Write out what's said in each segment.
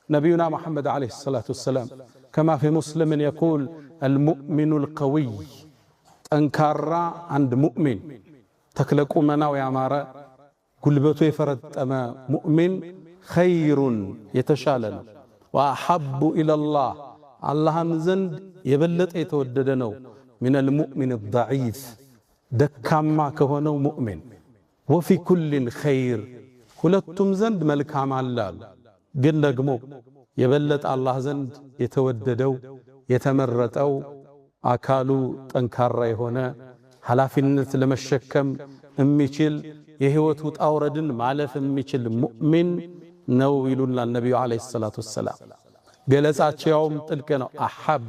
نبينا محمد عليه الصلاة والسلام كما في مسلم يقول المؤمن القوي أنكارا عند مؤمن تكلكو منا ويعمارا قلبتو يفرد أما مؤمن خير يتشالن وأحب إلى الله الله مزند يبلت يتوددنو من المؤمن الضعيف دكما كهونو مؤمن وفي كل خير ሁለቱም ዘንድ መልካም አላል ግን ደግሞ የበለጠ አላህ ዘንድ የተወደደው የተመረጠው አካሉ ጠንካራ የሆነ ኃላፊነት ለመሸከም የሚችል የህይወቱ ጣውረድን ማለፍ የሚችል ሙእሚን ነው ይሉናል ነብዩ አለይሂ ሰላቱ ወሰለም ገለጻቸውም ጥልቅ ነው አሐብ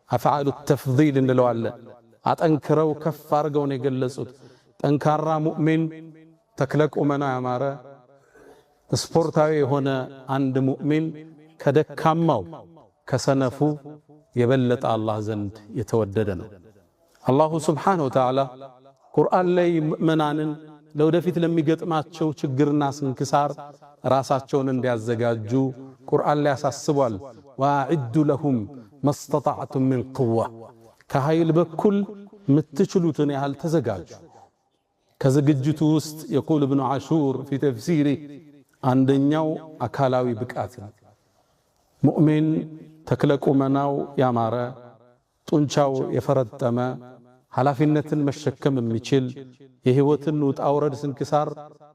አፍዓሉ ተፍዲል እንለዋለን አጠንክረው ከፍ አድርገው ነው የገለጹት ጠንካራ ሙእሚን ተክለቁ መና ያማረ ስፖርታዊ የሆነ አንድ ሙእሚን ከደካማው ከሰነፉ የበለጠ አላህ ዘንድ የተወደደ ነው አላሁ ሱብሓነሁ ወተዓላ ቁርአን ላይ ሙእሚናንን ለወደፊት ለሚገጥማቸው ችግርና ስንክሳር ራሳቸውን እንዲያዘጋጁ ቁርአን ላይ ያሳስባል ወአዕዱ ለሁም ማስተጣዕቱም ሚን ቁዋ ከኃይል በኩል ምትችሉትን ያህል ተዘጋጁ ከዝግጅቱ ውስጥ يقول ابن عاشور في تفسيره አንደኛው አካላዊ ብቃት ነው ሙእሚን ተክለቁ መናው ያማረ ጡንቻው የፈረጠመ ኃላፊነትን መሸከም የሚችል የህይወትን ውጣ ውረድ ስንክሳር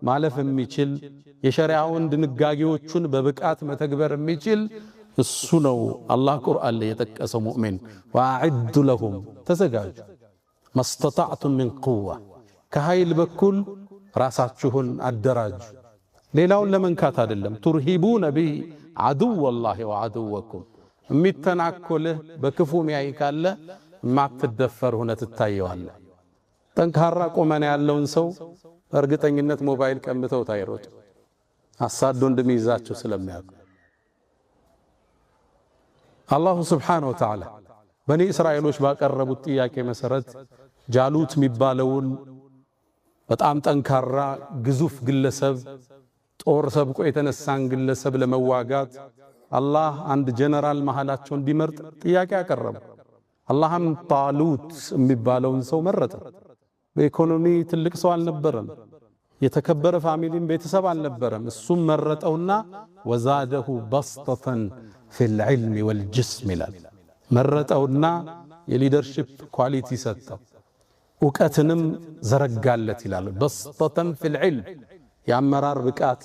ማለፍ የሚችል የሸሪዓውን ድንጋጌዎችን በብቃት መተግበር የሚችል እሱ ነው አላህ ቁርአን ላይ የጠቀሰው ሙእሚን ወአዕዱ ለሁም ተዘጋጁ ማስተጣዕቱም ሚን ቁዋ ከኃይል በኩል ራሳችሁን አደራጁ ሌላውን ለመንካት አይደለም ቱርሂቡነ ቢ አዱው ወላሂ ወአዱወኩም የሚተናኮልህ በክፉ ሚያይ ካለ ማትደፈር ሆነ ትታየዋለህ ጠንካራ ቆመና ያለውን ሰው በእርግጠኝነት ሞባይል ቀምተው ታይሮጥ አሳዶ እንደሚይዛቸው ስለሚያውቁ አላሁ ሱብሓነሁ ወተዓላ በኒ እስራኤሎች ባቀረቡት ጥያቄ መሰረት ጃሉት የሚባለውን በጣም ጠንካራ ግዙፍ ግለሰብ ጦር ሰብቆ የተነሳን ግለሰብ ለመዋጋት አላህ አንድ ጀነራል መሐላቸው እንዲመርጥ ጥያቄ አቀረበ አላህም ጣሉት የሚባለውን ሰው መረጠ በኢኮኖሚ ትልቅ ሰው አልነበረም የተከበረ ፋሚሊም ቤተሰብ አልነበረም እሱም መረጠውና ወዛደሁ በስጠተን ፊል ዒልም ወልጅስም ይላል መረጠውና የሊደርሺፕ ኳሊቲ ሰጠው ወቀትንም ዘረጋለት ይላል በስጠተን ፊል ዒልም ያመራር ብቃት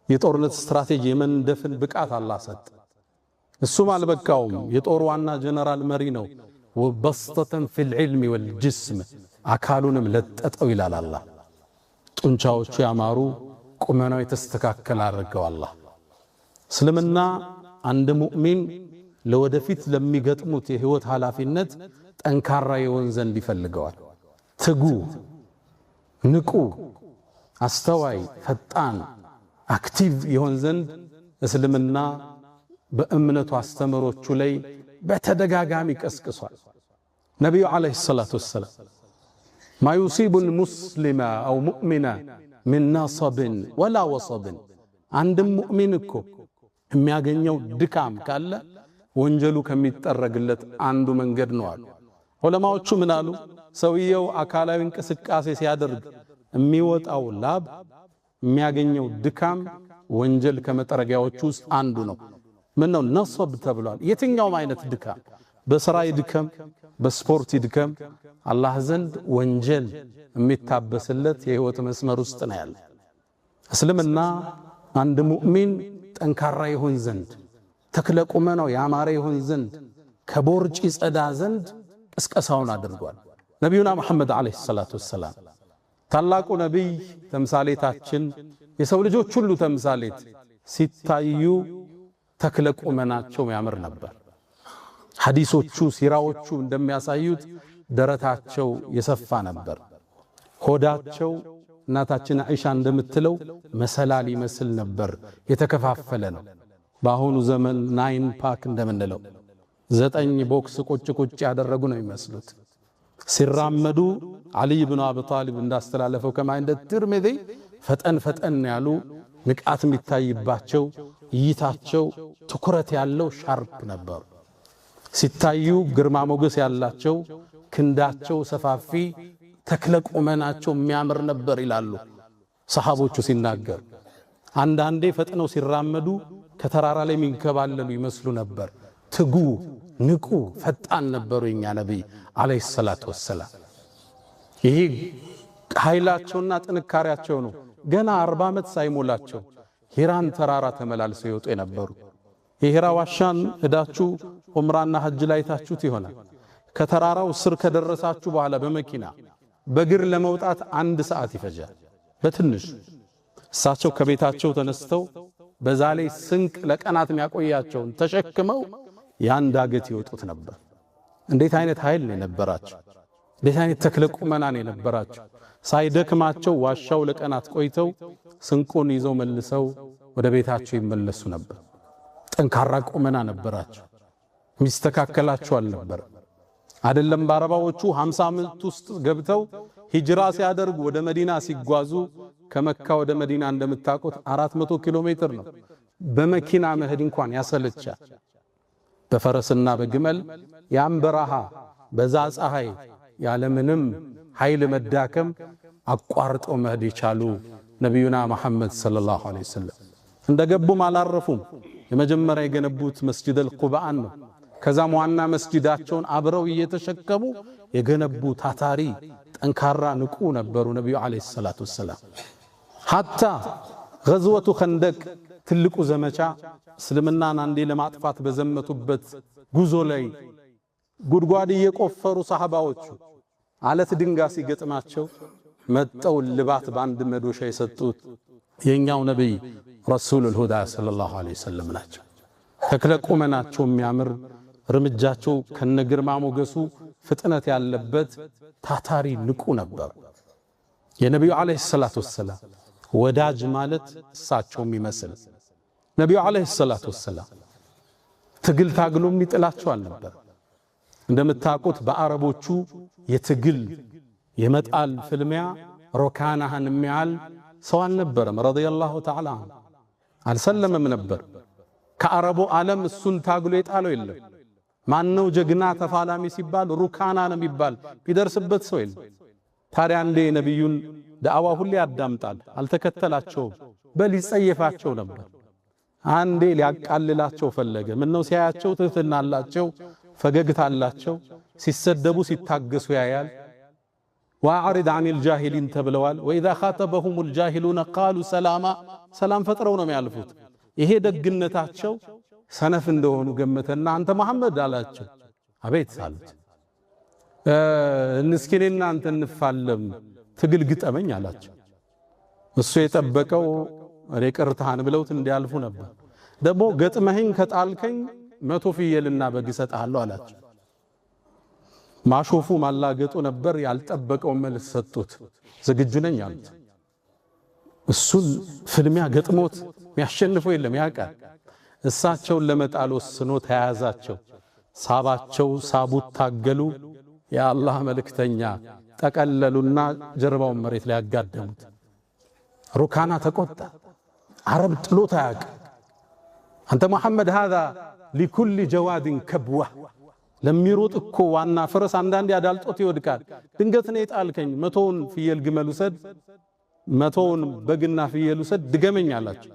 የጦርነት ስትራቴጂ የመንደፍን ብቃት አላህ ሰጠ እሱም አልበቃውም የጦር ዋና ጀነራል መሪ ነው ወበስጠተን ፊል ዒልም ወልጅስም አካሉንም ለጠጠው ይላል አላህ ጡንቻዎቹ ያማሩ ቁመናው የተስተካከለ አድርገው አላህ እስልምና አንድ ሙእሚን ለወደፊት ለሚገጥሙት የህይወት ኃላፊነት ጠንካራ የሆን ዘንድ ይፈልገዋል ትጉ ንቁ አስተዋይ ፈጣን አክቲቭ የሆን ዘንድ እስልምና በእምነቱ አስተምሮቹ ላይ በተደጋጋሚ ቀስቅሷል ነብዩ አለይሂ ሰላቱ ወሰለም ما يصيب المسلم أو مؤمنا من نصب ولا وصب عند مؤمن እኮ የሚያገኘው ድካም ካለ ወንጀሉ ከሚጠረግለት አንዱ መንገድ ነው አሉ ዑለማዎቹ ምን አሉ ሰውየው አካላዊ እንቅስቃሴ ሲያደርግ የሚወጣው ላብ የሚያገኘው ድካም ወንጀል ከመጠረጊያዎቹ ውስጥ አንዱ ነው ምን ነው ነصብ ተብሏል የትኛውም አይነት ድካም በስራ ይድከም በስፖርት ይድከም አላህ ዘንድ ወንጀል የሚታበስለት የህይወት መስመር ውስጥ ነው ያለ እስልምና አንድ ሙእሚን ጠንካራ ይሆን ዘንድ ተክለቁመ ነው ያማረ ይሆን ዘንድ ከቦርጭ ይጸዳ ዘንድ ቅስቀሳውን አድርጓል ነብዩና መሐመድ አለይሂ ሰላቱ ወሰለም ታላቁ ነብይ ተምሳሌታችን የሰው ልጆች ሁሉ ተምሳሌት ሲታዩ ተክለቁመናቸው ያምር ነበር ሐዲሶቹ ሲራዎቹ እንደሚያሳዩት ደረታቸው የሰፋ ነበር ሆዳቸው እናታችን አይሻ እንደምትለው መሰላል ይመስል ነበር የተከፋፈለ ነው በአሁኑ ዘመን 9 ፓክ እንደምንለው 9 ቦክስ ቁጭ ቁጭ ያደረጉ ነው ይመስሉት ሲራመዱ አሊ ኢብኑ አቢ ጣሊብ እንዳስተላለፈው ከማ እንደ ትርሚዚ ፈጠን ፈጠን ያሉ ንቃት የሚታይባቸው እይታቸው ትኩረት ያለው ሻርፕ ነበሩ። ሲታዩ ግርማ ሞገስ ያላቸው ክንዳቸው ሰፋፊ ተክለቁመናቸው የሚያምር ነበር ይላሉ ሰሃቦቹ ሲናገር። አንዳንዴ ፈጥነው ሲራመዱ ከተራራ ላይ የሚንከባለሉ ይመስሉ ነበር። ትጉ ንቁ ፈጣን ነበሩ የኛ ነብይ አለይሂ ሰላቱ ወሰላም። ይሄ ኃይላቸውና ጥንካሬያቸው ነው። ገና 40 ዓመት ሳይሞላቸው ሂራን ተራራ ተመላልሰው ይወጡ የነበሩ። የሂራ ዋሻን ሄዳችሁ ዑምራና ሐጅ ላይ ታችሁት ይሆናል። ከተራራው ስር ከደረሳችሁ በኋላ በመኪና በእግር ለመውጣት 1 ሰዓት ይፈጃል በትንሽ። እሳቸው ከቤታቸው ተነስተው በዛ ላይ ስንቅ ለቀናት የሚያቆያቸውን ተሸክመው ያን ዳገት ይወጡት ነበር። እንዴት አይነት ኃይል ነው የነበራቸው! እንዴት አይነት ተክለ ቁመና ነው የነበራቸው! ሳይደክማቸው ዋሻው ለቀናት ቆይተው ስንቁን ይዘው መልሰው ወደ ቤታቸው ይመለሱ ነበር። ጠንካራ ቁመና ነበራቸው። ሚስተካከላቸው አልነበር። አይደለም በአረባዎቹ 50 ዓመት ውስጥ ገብተው ሂጅራ ሲያደርጉ ወደ መዲና ሲጓዙ ከመካ ወደ መዲና እንደምታውቁት 400 ኪሎ ሜትር ነው። በመኪና መሄድ እንኳን ያሰለቻል። በፈረስና በግመል ያን በረሃ በዛ ፀሐይ ያለምንም ኃይል መዳከም አቋርጠው መሄድ የቻሉ ነብዩና መሐመድ ሰለላሁ ዐለይሂ ወሰለም እንደገቡም አላረፉም። የመጀመሪያ የገነቡት መስጂደል ቁባአን ነው። ከዛም ዋና መስጂዳቸውን አብረው እየተሸከሙ የገነቡ ታታሪ ጠንካራ ንቁ ነበሩ ነብዩ ዐለይሂ ሰላቱ ወሰላም። ሐታ ገዝወቱ ኸንደቅ ትልቁ ዘመቻ እስልምናን አንዴ ለማጥፋት በዘመቱበት ጉዞ ላይ ጉድጓድ እየቆፈሩ ሰሃባዎቹ አለት ድንጋይ ሲገጥማቸው መጠው ልባት ባንድ መዶሻ የሰጡት የኛው ነብይ ረሱሉል ሁዳ ሰለላሁ ዐለይሂ ወሰለም ናቸው። ተክለ ቁመናቸው የሚያምር እርምጃቸው ከነግርማ ሞገሱ ፍጥነት ያለበት ታታሪ ንቁ ነበር። የነብዩ ዐለይሂ ሰላቱ ወሰላም ወዳጅ ማለት እሳቸው የሚመስል ነብዩ ዐለይሂ ሰላቱ ወሰላም ትግል ታግሎ የሚጥላቸው አልነበር። እንደምታውቁት በአረቦቹ የትግል የመጣል ፍልሚያ ሮካናህን የሚያል ሰው አልነበረም። ረዲየላሁ ተዓላ አልሰለመም ነበር። ከአረቡ ዓለም እሱን ታግሎ የጣለው የለም። ማነው ጀግና ተፋላሚ ሲባል ሩካና ነው የሚባል ቢደርስበት ሰው የለም። ታዲያ እንደ ነብዩን ዳዕዋ ሁሌ ያዳምጣል፣ አልተከተላቸውም፣ በል ይጸየፋቸው ነበር። አንዴ ሊያቃልላቸው ፈለገ። ምነው ሲያያቸው ትህትና አላቸው፣ ፈገግታ አላቸው፣ ሲሰደቡ ሲታገሱ ያያል። ወአዕሪድ ዐኒል ጃሂሊን ተብለዋል። ወኢዛ ኻተበሁሙል ጃሂሉነ ቃሉ ሰላማ፣ ሰላም ፈጥረው ነው የሚያልፉት። ይሄ ደግነታቸው ሰነፍ እንደሆኑ ገመተና አንተ መሐመድ አላቸው። አቤት አሉት። እንስኪኔና አንተ እንፋለም ትግል ግጠመኝ አላቸው። እሱ የጠበቀው እኔ ቅርታህን ብለውት እንዲያልፉ ነበር። ደግሞ ገጥመህኝ ከጣልከኝ 100 ፍየልና በግ እሰጥሃለሁ አላቸው። ማሾፉ ማላገጡ ነበር። ያልጠበቀው መልስ ሰጡት። ዝግጁ ነኝ አሉት። እሱን ፍልሚያ ገጥሞት የሚያሸንፈው የለም ያውቃል። እሳቸውን ለመጣል ወስኖ ተያያዛቸው፣ ሳባቸው፣ ሳቡት፣ ታገሉ። የአላህ መልእክተኛ ጠቀለሉና ጀርባውን መሬት ላይ ያጋደሙት። ሩካና ተቆጣ። አረብ ጥሎት አያውቅ። አንተ መሐመድ هذا لكل جواد كبوة ለሚሮጥ እኮ ዋና ፈረስ አንዳንዴ አዳልጦት ይወድቃል። ድንገት ነው የጣልከኝ፣ 100ውን ፍየል ግመል ውሰድ፣ 100ውን በግና ፍየል ውሰድ ድገመኝ አላቸው።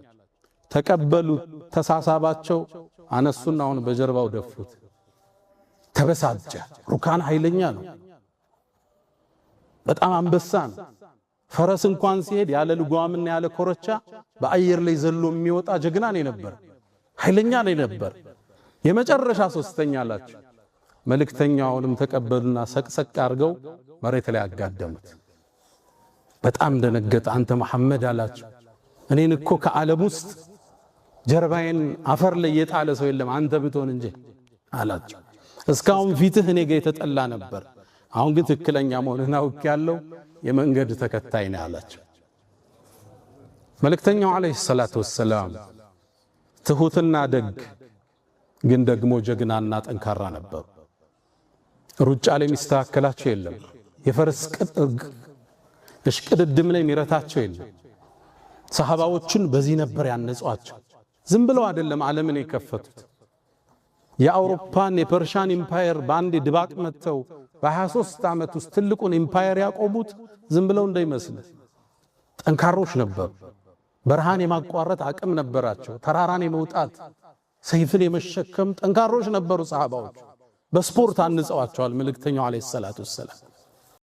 ተቀበሉ። ተሳሳባቸው። አነሱና አሁን በጀርባው ደፉት። ተበሳጨ። ሩካና ኃይለኛ ነው፣ በጣም አንበሳ ነው። ፈረስ እንኳን ሲሄድ ያለ ልጓምና ያለ ኮረቻ በአየር ላይ ዘሎ የሚወጣ ጀግና ነው ነበር፣ ኃይለኛ ነው ነበር። የመጨረሻ ሶስተኛ አላቸው። መልእክተኛውንም ተቀበሉና ሰቅሰቅ አድርገው መሬት ላይ አጋደሙት። በጣም ደነገጠ። አንተ መሐመድ አላቸው፣ እኔን እኮ ከዓለም ውስጥ ጀርባዬን አፈር ላይ የጣለ ሰው የለም አንተ ብትሆን እንጂ አላቸው። እስካሁን ፊትህ እኔ ጋር የተጠላ ነበር፣ አሁን ግን ትክክለኛ መሆንህን አውቄያለሁ፣ የመንገድ ተከታይ ነህ አላቸው። መልእክተኛው ዐለይሂ ሰላቱ ወሰላም ትሁትና ደግ ግን ደግሞ ጀግናና ጠንካራ ነበሩ። ሩጫ ላይ የሚስተካከላቸው የለም። የፈረስ እሽቅድድም ላይ የሚረታቸው የለም። ሰሃባዎችን በዚህ ነበር ያነጿቸው። ዝም ብለው አይደለም ዓለምን የከፈቱት። የአውሮፓን የፐርሻን ኢምፓየር በአንድ ድባቅ መተው በ23 ዓመት ውስጥ ትልቁን ኢምፓየር ያቆሙት ዝም ብለው እንዳይመስል ጠንካሮች ነበሩ። በረሃን የማቋረጥ አቅም ነበራቸው። ተራራን የመውጣት ሰይፍን የመሸከም ጠንካሮች ነበሩ ሰሃባዎች። በስፖርት አንጸዋቸዋል መልእክተኛው አለይሂ ሰላቱ ወሰላም።